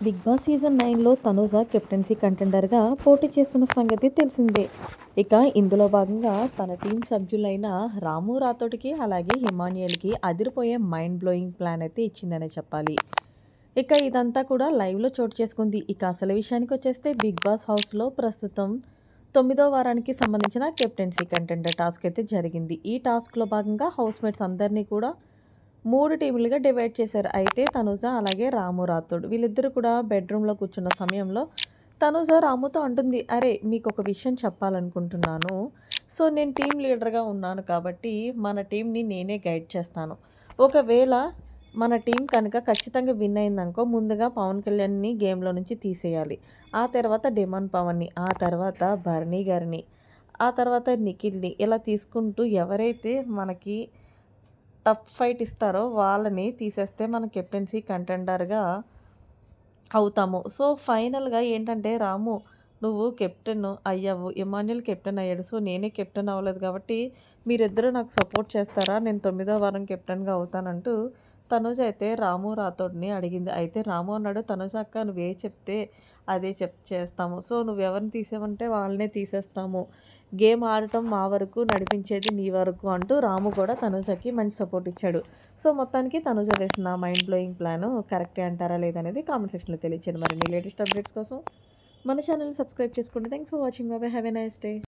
Big boss season 9లో Tanuja captaincy కంటెండర్గా పోటీ చేస్తున్న సంగతి తెలిసిందే. ఇక ఇందులో భాగంగా తన టీం సభ్యులైన రాము రాథోడ్కి అలాగే హిమాన్యుయల్కి అదిరిపోయే మైండ్ బ్లోయింగ్ ప్లాన్ అయితే ఇచ్చిందనే చెప్పాలి. ఇక ఇదంతా కూడా లైవ్లో చోటు చేసుకుంది. ఇక అసలు విషయానికి వచ్చేస్తే బిగ్ బాస్ హౌస్లో ప్రస్తుతం 9వ వారానికి సంబంధించిన కెప్టెన్సీ కంటెండర్ టాస్క్ అయితే జరిగింది. ఈ టాస్క్లో భాగంగా హౌస్మేట్స్ అందరినీ కూడా 3 టీములుగా డివైడ్ చేశారు. అయితే తనూజ అలాగే రాము రాథోడ్ వీళ్ళిద్దరూ కూడా బెడ్రూమ్‌లో కూర్చున్న సమయంలో తనూజ రాముతో అంటుంది, "అరే! మీకొక విషయం చెప్పాలనుకుంటున్నాను. సో, నేను టీమ్ లీడర్‌గా ఉన్నాను కాబట్టి మన టీమ్‌ని నేనే గైడ్ చేస్తాను. ఒకవేళ మన టీం కనుక ఖచ్చితంగా విన్ అయిందనుకో ముందుగా పవన్ కళ్యాణ్‌ని గేమ్‌లో నుంచి తీసేయాలి. ఆ తర్వాత డిమాండ్ పవన్‌ని, ఆ తర్వాత భరణి గారిని, ఆ తర్వాత నిఖిల్‌ని ఇలా తీసుకుంటూ ఎవరైతే మనకి టఫ్ ఫైట్ ఇస్తారో వాళ్ళని తీసేస్తే మనం కెప్టెన్సీ కంటెండర్‌గా అవుతాము. సో, ఫైనల్‌గా ఏంటంటే రాము నువ్వు కెప్టెన్ అయ్యావు. ఇమాన్యుల్ కెప్టెన్ అయ్యాడు. సో, నేనే కెప్టెన్ అవ్వలేదు కాబట్టి మీరిద్దరూ నాకు సపోర్ట్ చేస్తారా? నేను 9వ వారం కెప్టెన్‌గా అవుతానంటూ తనూజ అయితే రాము రాథోడ్‌ని అడిగింది. అయితే రాము అన్నాడు, "తనూజ అక్క నువ్వే చెప్తే అదే చేస్తాము. సో, నువ్వెవరిని తీసేయమంటే వాళ్ళనే తీసేస్తాము. గేమ్ ఆడటం మా వరకు, నడిపించేది నీ వరకు" అంటూ రాము కూడా తనూజకి మంచి సపోర్ట్ ఇచ్చాడు. సో, మొత్తానికి తనూజ వేసిన మైండ్ బ్లోయింగ్ ప్లాను కరెక్టే అంటారా లేదనేది కామెంట్ సెక్షన్‌లో తెలియచేయండి. మరిన్ని లేటెస్ట్ అప్డేట్స్ కోసం మన ఛానల్‌ని సబ్స్క్రైబ్ చేసుకోండి. Thanks for watching. By by. Have a nice day.